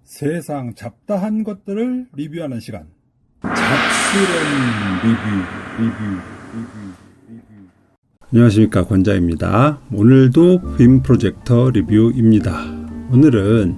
세상 잡다한 것들을 리뷰하는 시간. 잡스러운 리뷰. 안녕하십니까, 권자입니다. 오늘도 빔 프로젝터 리뷰입니다. 오늘은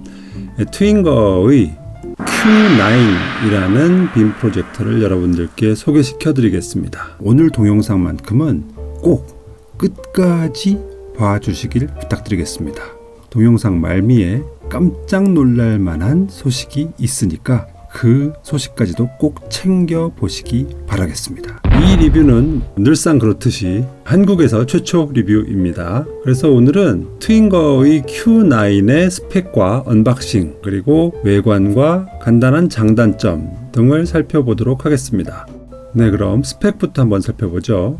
트윙거의 Q9이라는 빔 프로젝터를 여러분들께 소개시켜 드리겠습니다. 오늘 동영상만큼은 꼭 끝까지 봐주시길 부탁드리겠습니다. 동영상 말미에 깜짝 놀랄 만한 소식이 있으니까 그 소식까지도 꼭 챙겨 보시기 바라겠습니다. 이 리뷰는 늘상 그렇듯이 한국에서 최초 리뷰입니다. 그래서 오늘은 트윙거의 Q9의 스펙과 언박싱, 그리고 외관과 간단한 장단점 등을 살펴보도록 하겠습니다. 네, 그럼 스펙부터 한번 살펴보죠.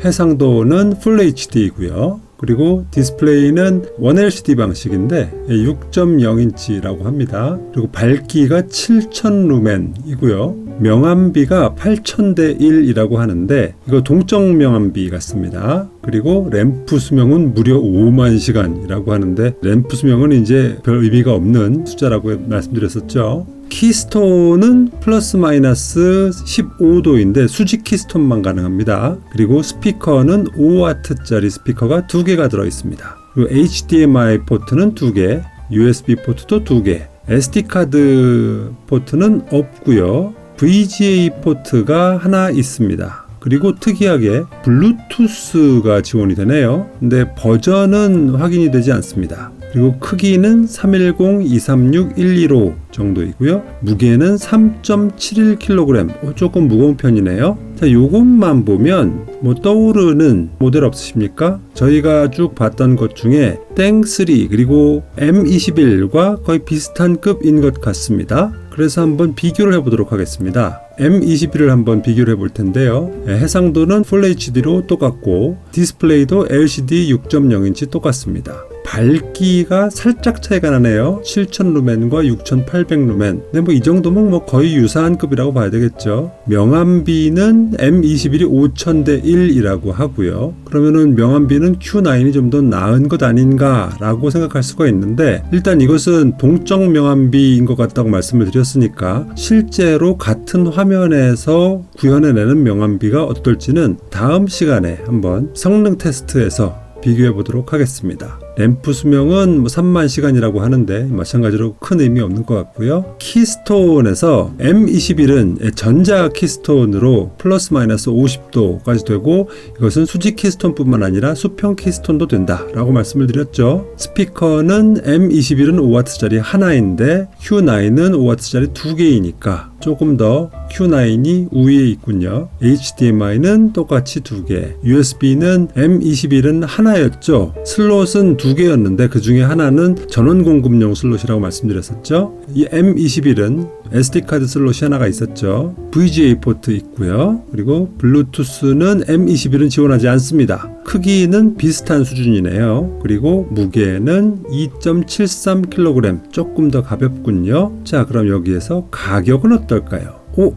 해상도는 Full HD이고요. 그리고 디스플레이는 1LCD 방식인데 6.0인치라고 합니다. 그리고 밝기가 7000루멘이고요. 명암비가 8000대 1이라고 하는데 이거 동적 명암비 같습니다. 그리고 램프 수명은 무려 5만 시간이라고 하는데 램프 수명은 이제 별 의미가 없는 숫자라고 말씀드렸었죠. 키스톤은 플러스 마이너스 15도인데 수직 키스톤만 가능합니다. 그리고 스피커는 5W짜리 스피커가 2개가 들어있습니다. 그리고 HDMI 포트는 2개, USB 포트도 2개, SD카드 포트는 없고요. VGA 포트가 하나 있습니다. 그리고 특이하게 블루투스가 지원이 되네요. 근데 버전은 확인이 되지 않습니다. 그리고 크기는 310-236-115 정도이고요. 무게는 3.71kg, 조금 무거운 편이네요. 자, 요것만 보면 뭐 떠오르는 모델 없으십니까? 저희가 쭉 봤던 것 중에 땡3 그리고 M21과 거의 비슷한 급인 것 같습니다. 그래서 한번 비교를 해보도록 하겠습니다. M21을 한번 비교를 해볼 텐데요. 해상도는 Full HD로 똑같고 디스플레이도 LCD 6.0인치 똑같습니다. 밝기가 살짝 차이가 나네요. 7000루멘과 6800루멘. 근데 뭐 이 정도면 뭐 거의 유사한 급이라고 봐야 되겠죠. 명암비는 M21이 5000대 1이라고 하고요. 그러면은 명암비는 Q9이 좀 더 나은 것 아닌가라고 생각할 수가 있는데, 일단 이것은 동적 명암비인 것 같다고 말씀을 드렸으니까 실제로 같은 화면에서 구현해내는 명암비가 어떨지는 다음 시간에 한번 성능 테스트에서 비교해 보도록 하겠습니다. 램프 수명은 3만 시간이라고 하는데 마찬가지로 큰 의미 없는 것 같고요. 키스톤에서 M21은 전자 키스톤으로 플러스 마이너스 50도까지 되고 이것은 수직 키스톤 뿐만 아니라 수평 키스톤도 된다라고 말씀을 드렸죠. 스피커는 M21은 5W짜리 하나인데 Q9은 5W짜리 2개이니까 조금 더 Q9이 우위에 있군요. HDMI는 똑같이 2개, USB는 M21은 하나였죠. 슬롯은 2개였는데 그 중에 하나는 전원 공급용 슬롯이라고 말씀드렸었죠. 이 M21은 SD카드 슬롯이 하나가 있었죠. VGA 포트 있고요. 그리고 블루투스는 M21은 지원하지 않습니다. 크기는 비슷한 수준이네요. 그리고 무게는 2.73kg, 조금 더 가볍군요. 자, 그럼 여기에서 가격은 어떨까요?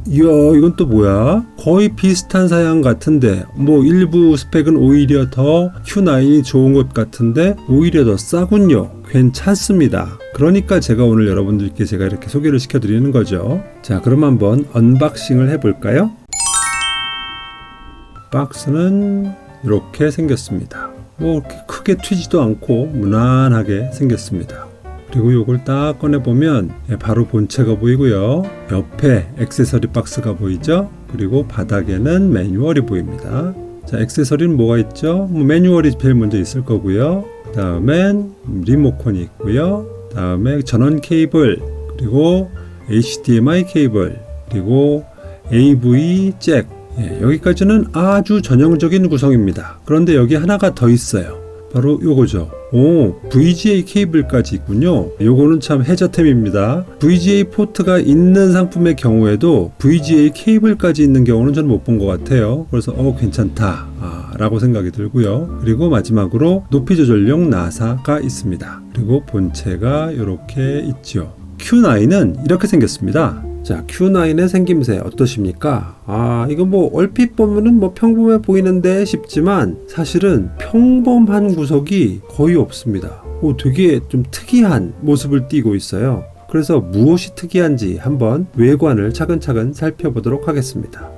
이야, 이건 또 뭐야? 거의 비슷한 사양 같은데 뭐 일부 스펙은 오히려 더 Q9이 좋은 것 같은데 오히려 더 싸군요. 괜찮습니다. 그러니까 제가 오늘 여러분들께 제가 이렇게 소개를 시켜드리는 거죠. 자, 그럼 한번 언박싱을 해볼까요? 박스는 이렇게 생겼습니다. 뭐 이렇게 크게 튀지도 않고 무난하게 생겼습니다. 그리고 요걸 딱 꺼내보면 바로 본체가 보이고요. 옆에 액세서리 박스가 보이죠? 그리고 바닥에는 매뉴얼이 보입니다. 자, 액세서리는 뭐가 있죠? 매뉴얼이 제일 먼저 있을 거고요. 그 다음엔 리모컨이 있고요. 다음에 전원 케이블, 그리고 HDMI 케이블, 그리고 AV 잭. 여기까지는 아주 전형적인 구성입니다. 그런데 여기 하나가 더 있어요. 바로 요거죠. VGA 케이블까지 있군요. 요거는 참 해저템입니다. VGA 포트가 있는 상품의 경우에도 VGA 케이블까지 있는 경우는 저는 못 본 것 같아요. 그래서 괜찮다 라고 생각이 들고요. 그리고 마지막으로 높이 조절용 나사가 있습니다. 그리고 본체가 이렇게 있죠. Q9은 이렇게 생겼습니다. 자, Q9의 생김새 어떠십니까? 이거 뭐 얼핏 보면은 뭐 평범해 보이는데 싶지만 사실은 평범한 구석이 거의 없습니다. 되게 좀 특이한 모습을 띠고 있어요. 그래서 무엇이 특이한지 한번 외관을 차근차근 살펴보도록 하겠습니다.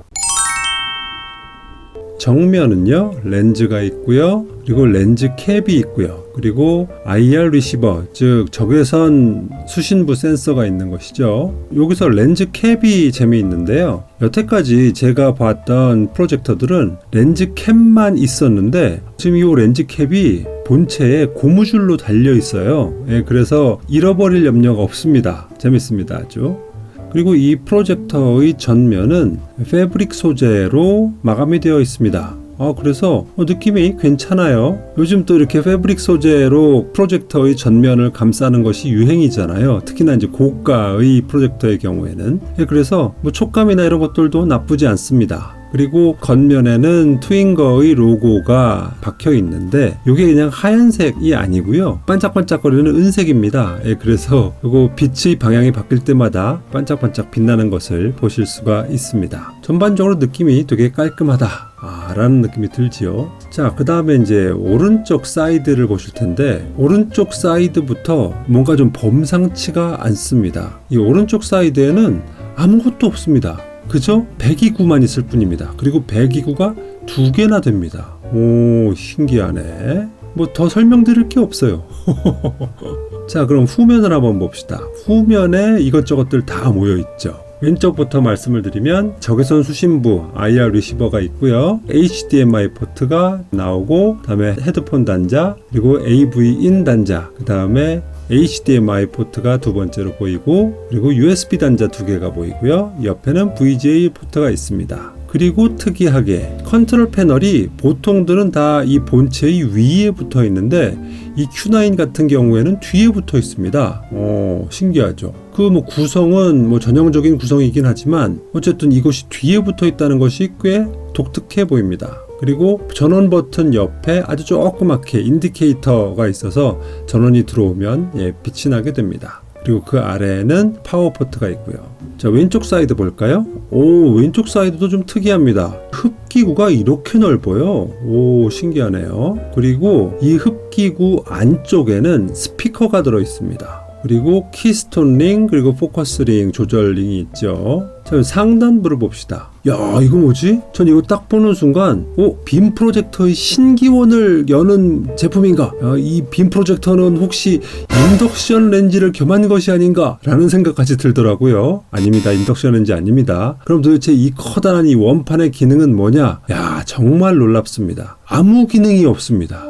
정면은요, 렌즈가 있고요, 그리고 렌즈 캡이 있고요, 그리고 IR 리시버, 즉 적외선 수신부 센서가 있는 것이죠. 여기서 렌즈 캡이 재미있는데요. 여태까지 제가 봤던 프로젝터들은 렌즈 캡만 있었는데 지금 이 렌즈 캡이 본체에 고무줄로 달려 있어요. 그래서 잃어버릴 염려가 없습니다. 재밌습니다, 아주. 그리고 이 프로젝터의 전면은 패브릭 소재로 마감이 되어 있습니다. 그래서 느낌이 괜찮아요. 요즘 또 이렇게 패브릭 소재로 프로젝터의 전면을 감싸는 것이 유행이잖아요. 특히나 이제 고가의 프로젝터의 경우에는. 그래서 촉감이나 이런 것들도 나쁘지 않습니다. 그리고 겉면에는 트윙거의 로고가 박혀 있는데 이게 그냥 하얀색이 아니고요, 반짝반짝거리는 은색입니다. 그래서 이거 빛의 방향이 바뀔 때마다 반짝반짝 빛나는 것을 보실 수가 있습니다. 전반적으로 느낌이 되게 깔끔하다 라는 느낌이 들지요. 자, 그 다음에 이제 오른쪽 사이드를 보실 텐데, 오른쪽 사이드부터 뭔가 좀 범상치가 않습니다. 이 오른쪽 사이드에는 아무것도 없습니다. 그저 배기구만 있을 뿐입니다. 그리고 배기구가 2개나 됩니다. 오, 신기하네. 더 설명드릴 게 없어요. 자, 그럼 후면을 한번 봅시다. 후면에 이것저것들 다 모여 있죠. 왼쪽부터 말씀을 드리면 적외선 수신부 IR 리시버가 있고요, HDMI 포트가 나오고, 그 다음에 헤드폰 단자, 그리고 AV-in 단자, 그 다음에 HDMI 포트가 두 번째로 보이고, 그리고 USB 단자 2개가 보이고요, 옆에는 VGA 포트가 있습니다. 그리고 특이하게 컨트롤 패널이 보통들은 다 이 본체의 위에 붙어 있는데 이 Q9 같은 경우에는 뒤에 붙어 있습니다. 신기하죠. 그 구성은 전형적인 구성이긴 하지만 어쨌든 이것이 뒤에 붙어 있다는 것이 꽤 독특해 보입니다. 그리고 전원 버튼 옆에 아주 조그맣게 인디케이터가 있어서 전원이 들어오면 빛이 나게 됩니다. 그리고 그 아래에는 파워 포트가 있고요. 자, 왼쪽 사이드 볼까요? 왼쪽 사이드도 좀 특이합니다. 흡기구가 이렇게 넓어요. 신기하네요. 그리고 이 흡기구 안쪽에는 스피커가 들어 있습니다. 그리고 키스톤 링, 그리고 포커스 링 조절 링이 있죠. 자, 상단부를 봅시다. 야, 이거 뭐지? 전 이거 딱 보는 순간 빔 프로젝터의 신기원을 여는 제품인가? 이 빔 프로젝터는 혹시 인덕션 렌즈를 겸한 것이 아닌가? 라는 생각까지 들더라고요. 아닙니다. 인덕션 렌즈 아닙니다. 그럼 도대체 이 커다란 이 원판의 기능은 뭐냐? 야, 정말 놀랍습니다. 아무 기능이 없습니다.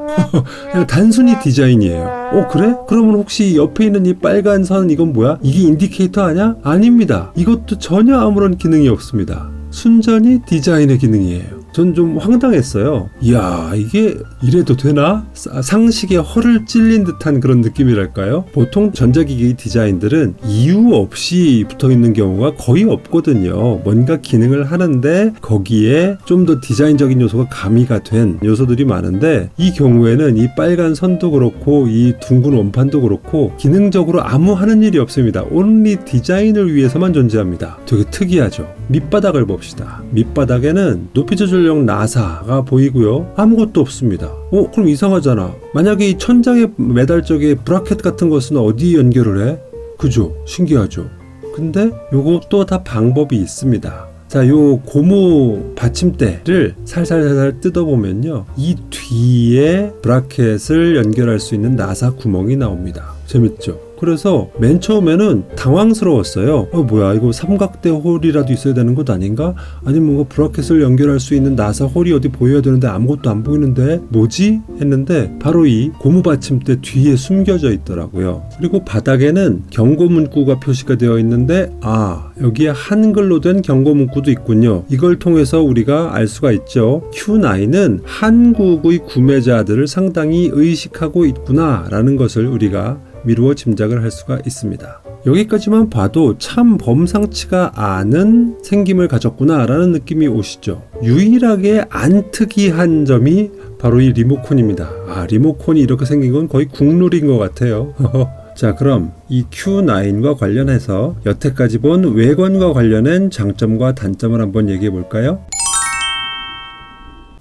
그냥 단순히 디자인이에요. 그래? 그러면 혹시 옆에 있는 이 빨간 선 이건 뭐야? 이게 인디케이터 아니야? 아닙니다. 이것도 전혀 아무런 기능이 없습니다. 순전히 디자인의 기능이에요. 전 좀 황당했어요. 이야, 이게 이래도 되나? 상식에 허를 찔린 듯한 그런 느낌이랄까요? 보통 전자기기 디자인들은 이유 없이 붙어있는 경우가 거의 없거든요. 뭔가 기능을 하는데 거기에 좀 더 디자인적인 요소가 가미가 된 요소들이 많은데, 이 경우에는 이 빨간 선도 그렇고 이 둥근 원판도 그렇고 기능적으로 아무 하는 일이 없습니다. 온리 디자인을 위해서만 존재합니다. 되게 특이하죠. 밑바닥을 봅시다. 밑바닥에는 높이 조절용 나사가 보이고요, 아무것도 없습니다. 그럼 이상하잖아. 만약에 이 천장에 매달 적에 브라켓 같은 것은 어디 연결을 해? 그죠? 신기하죠? 근데 요것도 다 방법이 있습니다. 자, 요 고무 받침대를 살살살살 뜯어보면요, 이 뒤에 브라켓을 연결할 수 있는 나사 구멍이 나옵니다. 재밌죠? 그래서 맨 처음에는 당황스러웠어요. 뭐야, 이거 삼각대 홀이라도 있어야 되는 것 아닌가? 아니면 뭔가 브라켓을 연결할 수 있는 나사 홀이 어디 보여야 되는데 아무것도 안 보이는데 뭐지? 했는데 바로 이 고무 받침대 뒤에 숨겨져 있더라고요. 그리고 바닥에는 경고 문구가 표시가 되어 있는데, 여기에 한글로 된 경고 문구도 있군요. 이걸 통해서 우리가 알 수가 있죠. Q9은 한국의 구매자들을 상당히 의식하고 있구나 라는 것을 우리가 미루어 짐작을 할 수가 있습니다. 여기까지만 봐도 참 범상치가 않은 생김을 가졌구나 라는 느낌이 오시죠. 유일하게 안 특이한 점이 바로 이 리모컨입니다. 리모컨이 이렇게 생긴 건 거의 국룰인 것 같아요. 자, 그럼 이 Q9과 관련해서 여태까지 본 외관과 관련된 장점과 단점을 한번 얘기해 볼까요?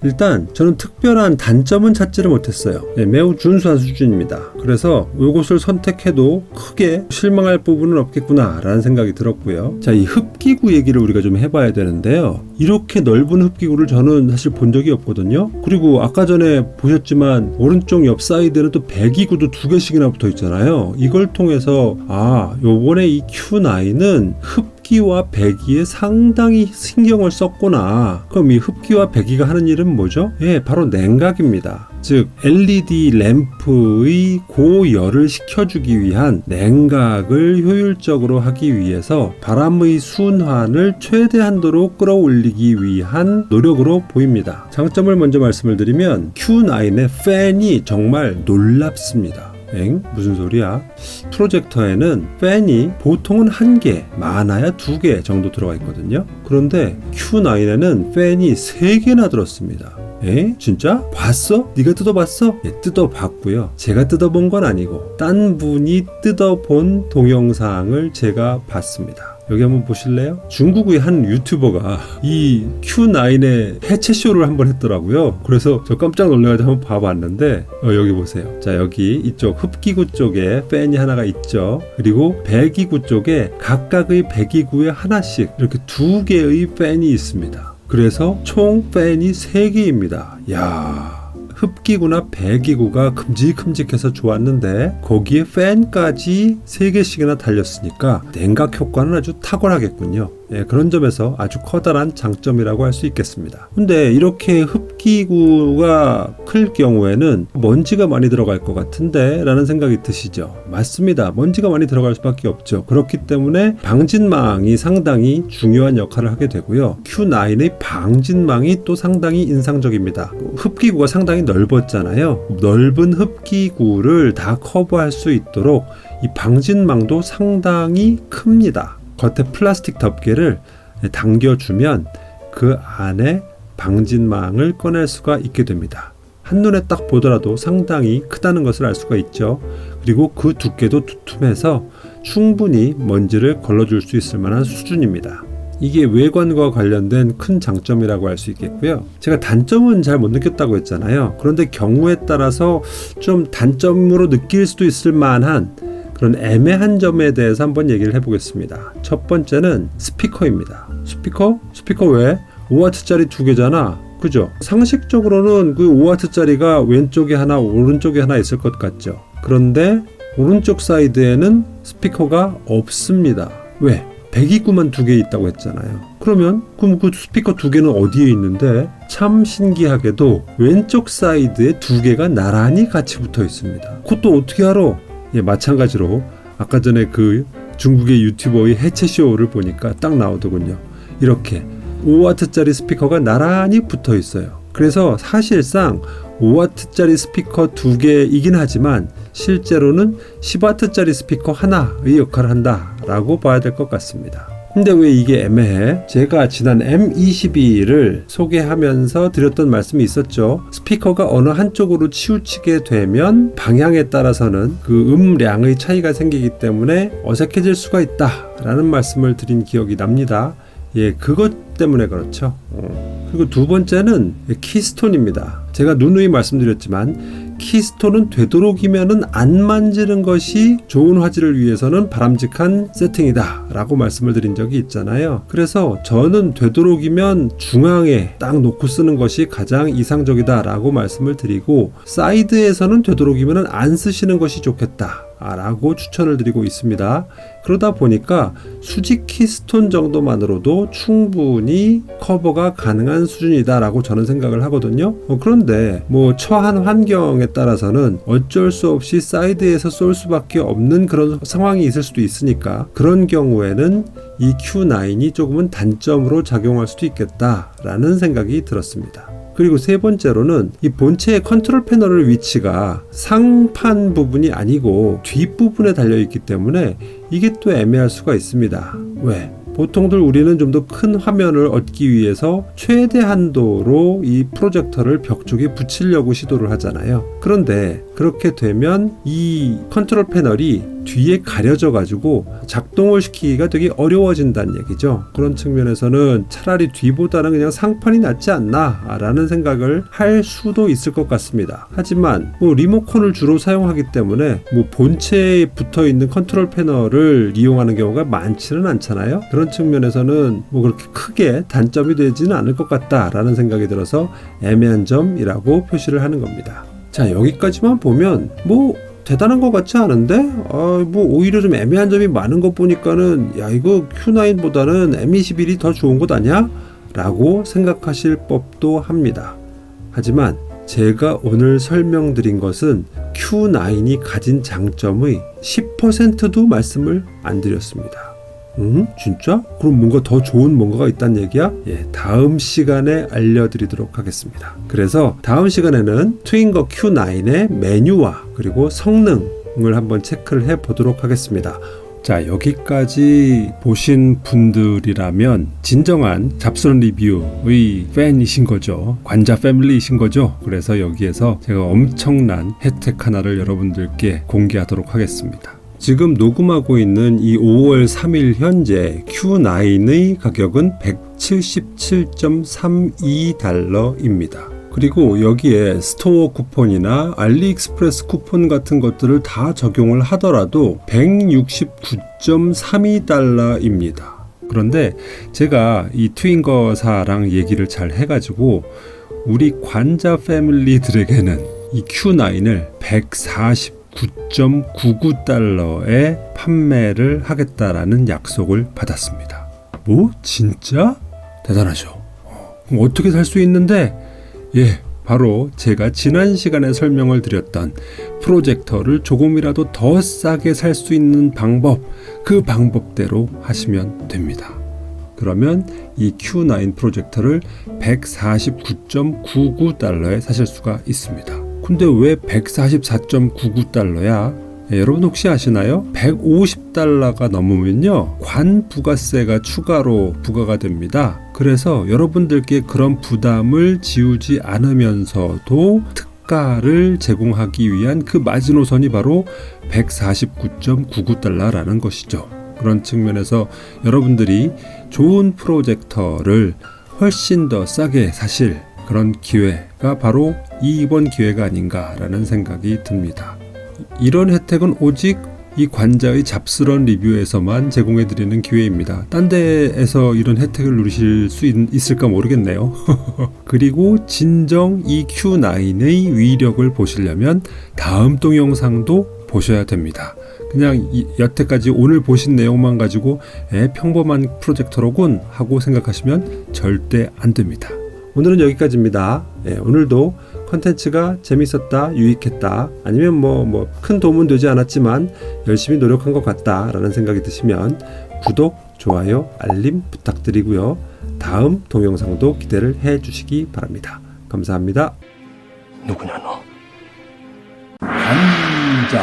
일단 저는 특별한 단점은 찾지를 못했어요. 매우 준수한 수준입니다. 그래서 이것을 선택해도 크게 실망할 부분은 없겠구나 라는 생각이 들었고요. 자, 이 흡기구 얘기를 우리가 좀 해봐야 되는데요. 이렇게 넓은 흡기구를 저는 사실 본 적이 없거든요. 그리고 아까 전에 보셨지만 오른쪽 옆 사이드는 또 배기구도 2개씩이나 붙어 있잖아요. 이걸 통해서 요번에 이 Q9은 흡기와 배기에 상당히 신경을 썼구나. 그럼 이 흡기와 배기가 하는 일은 뭐죠? 바로 냉각입니다. 즉 LED 램프의 고열을 식혀주기 위한 냉각을 효율적으로 하기 위해서 바람의 순환을 최대한도로 끌어올리기 위한 노력으로 보입니다. 장점을 먼저 말씀을 드리면 Q9의 팬이 정말 놀랍습니다. 무슨 소리야? 프로젝터에는 팬이 보통은 1개, 많아야 2개 정도 들어가 있거든요. 그런데 Q9에는 팬이 3개나 들었습니다. 진짜? 봤어? 네가 뜯어봤어? 뜯어봤고요. 제가 뜯어본 건 아니고 딴 분이 뜯어본 동영상을 제가 봤습니다. 여기 한번 보실래요? 중국의 한 유튜버가 이 Q9의 해체쇼를 한번 했더라고요. 그래서 저 깜짝 놀라가지고 한번 봐봤는데 여기 보세요. 자, 여기 이쪽 흡기구 쪽에 팬이 하나가 있죠. 그리고 배기구 쪽에 각각의 배기구에 하나씩 이렇게 2개의 팬이 있습니다. 그래서 총 팬이 3개입니다. 야, 흡기구나 배기구가 큼직큼직해서 좋았는데 거기에 팬까지 3개씩이나 달렸으니까 냉각 효과는 아주 탁월하겠군요. 그런 점에서 아주 커다란 장점이라고 할 수 있겠습니다. 근데 이렇게 흡기구가 클 경우에는 먼지가 많이 들어갈 것 같은데 라는 생각이 드시죠? 맞습니다. 먼지가 많이 들어갈 수밖에 없죠. 그렇기 때문에 방진망이 상당히 중요한 역할을 하게 되고요. Q9의 방진망이 또 상당히 인상적입니다. 흡기구가 상당히 넓었잖아요. 넓은 흡기구를 다 커버할 수 있도록 이 방진망도 상당히 큽니다. 겉에 플라스틱 덮개를 당겨주면 그 안에 방진망을 꺼낼 수가 있게 됩니다. 한눈에 딱 보더라도 상당히 크다는 것을 알 수가 있죠. 그리고 그 두께도 두툼해서 충분히 먼지를 걸러줄 수 있을 만한 수준입니다. 이게 외관과 관련된 큰 장점이라고 할 수 있겠고요. 제가 단점은 잘 못 느꼈다고 했잖아요. 그런데 경우에 따라서 좀 단점으로 느낄 수도 있을 만한 그런 애매한 점에 대해서 한번 얘기를 해보겠습니다. 첫 번째는 스피커입니다. 스피커 왜? 5W짜리 2개잖아. 그죠? 상식적으로는 그 5W짜리가 왼쪽에 하나 오른쪽에 하나 있을 것 같죠. 그런데 오른쪽 사이드에는 스피커가 없습니다. 왜? 배기구만 2개 있다고 했잖아요. 그럼 그 스피커 2개는 어디에 있는데? 참 신기하게도 왼쪽 사이드에 2개가 나란히 같이 붙어 있습니다. 그것도 어떻게 알아? 마찬가지로 아까 전에 그 중국의 유튜버의 해체쇼를 보니까 딱 나오더군요. 이렇게 5W짜리 스피커가 나란히 붙어 있어요. 그래서 사실상 5W짜리 스피커 2개이긴 하지만 실제로는 10W짜리 스피커 하나의 역할을 한다라고 봐야 될 것 같습니다. 근데 왜 이게 애매해? 제가 지난 M22를 소개하면서 드렸던 말씀이 있었죠. 스피커가 어느 한쪽으로 치우치게 되면 방향에 따라서는 그 음량의 차이가 생기기 때문에 어색해질 수가 있다라는 말씀을 드린 기억이 납니다. 그것 때문에 그렇죠. 그리고 두 번째는 키스톤입니다. 제가 누누이 말씀드렸지만 키스톤은 되도록이면은 안 만지는 것이 좋은 화질을 위해서는 바람직한 세팅이다 라고 말씀을 드린 적이 있잖아요. 그래서 저는 되도록이면 중앙에 딱 놓고 쓰는 것이 가장 이상적이다 라고 말씀을 드리고, 사이드에서는 되도록이면은 안 쓰시는 것이 좋겠다 라고 추천을 드리고 있습니다. 그러다 보니까 수직 키스톤 정도만으로도 충분히 커버가 가능한 수준이다 라고 저는 생각을 하거든요. 그런데 처한 환경에 따라서는 어쩔 수 없이 사이드에서 쏠 수밖에 없는 그런 상황이 있을 수도 있으니까, 그런 경우에는 이 Q9이 조금은 단점으로 작용할 수도 있겠다라는 생각이 들었습니다. 그리고 세 번째로는 이 본체의 컨트롤 패널의 위치가 상판 부분이 아니고 뒷부분에 달려있기 때문에 이게 또 애매할 수가 있습니다. 왜? 보통들 우리는 좀 더 큰 화면을 얻기 위해서 최대 한도로 이 프로젝터를 벽 쪽에 붙이려고 시도를 하잖아요. 그런데 그렇게 되면 이 컨트롤 패널이 뒤에 가려져 가지고 작동을 시키기가 되게 어려워진다는 얘기죠. 그런 측면에서는 차라리 뒤보다는 그냥 상판이 낫지 않나 라는 생각을 할 수도 있을 것 같습니다. 하지만 리모컨을 주로 사용하기 때문에 본체에 붙어 있는 컨트롤 패널을 이용하는 경우가 많지는 않잖아요. 그런 측면에서는 그렇게 크게 단점이 되지는 않을 것 같다라는 생각이 들어서 애매한 점이라고 표시를 하는 겁니다. 자, 여기까지만 보면 대단한 것 같지 않은데 오히려 좀 애매한 점이 많은 것 보니까는 야, 이거 Q9보다는 M21이 더 좋은 것 아니야? 라고 생각하실 법도 합니다. 하지만 제가 오늘 설명드린 것은 Q9이 가진 장점의 10%도 말씀을 안 드렸습니다. 진짜? 그럼 뭔가 더 좋은 뭔가가 있다는 얘기야? 예, 다음 시간에 알려드리도록 하겠습니다. 그래서 다음 시간에는 트윙거 Q9의 메뉴와 그리고 성능을 한번 체크를 해보도록 하겠습니다. 자, 여기까지 보신 분들이라면 진정한 잡스런 리뷰의 팬이신 거죠. 관자 패밀리이신 거죠. 그래서 여기에서 제가 엄청난 혜택 하나를 여러분들께 공개하도록 하겠습니다. 지금 녹음하고 있는 이 5월 3일 현재 Q9의 가격은 177.32달러입니다. 그리고 여기에 스토어 쿠폰이나 알리익스프레스 쿠폰 같은 것들을 다 적용을 하더라도 169.32달러입니다. 그런데 제가 이 트윙거사랑 얘기를 잘 해가지고 우리 관자 패밀리들에게는 이 Q9을 149.99달러에 판매를 하겠다라는 약속을 받았습니다. 진짜? 대단하죠. 그럼 어떻게 살 수 있는데? 바로 제가 지난 시간에 설명을 드렸던 프로젝터를 조금이라도 더 싸게 살 수 있는 방법, 그 방법대로 하시면 됩니다. 그러면 이 Q9 프로젝터를 149.99달러에 사실 수가 있습니다. 근데 왜 144.99달러야? 여러분 혹시 아시나요? 150달러가 넘으면요 관부가세가 추가로 부과가 됩니다. 그래서 여러분들께 그런 부담을 지우지 않으면서도 특가를 제공하기 위한 그 마지노선이 바로 149.99달러라는 것이죠. 그런 측면에서 여러분들이 좋은 프로젝터를 훨씬 더 싸게 사실 그런 기회가 바로 이번 기회가 아닌가라는 생각이 듭니다. 이런 혜택은 오직 이 관자의 잡스런 리뷰에서만 제공해드리는 기회입니다. 딴 데에서 이런 혜택을 누리실 수 있을까 모르겠네요. 그리고 진정 이 Q9의 위력을 보시려면 다음 동영상도 보셔야 됩니다. 그냥 여태까지 오늘 보신 내용만 가지고 평범한 프로젝터로군 하고 생각하시면 절대 안 됩니다. 오늘은 여기까지입니다. 오늘도 컨텐츠가 재밌었다, 유익했다, 아니면 큰 도움은 되지 않았지만 열심히 노력한 것 같다 라는 생각이 드시면 구독, 좋아요, 알림 부탁드리고요. 다음 동영상도 기대를 해 주시기 바랍니다. 감사합니다. 누구냐 너? 관자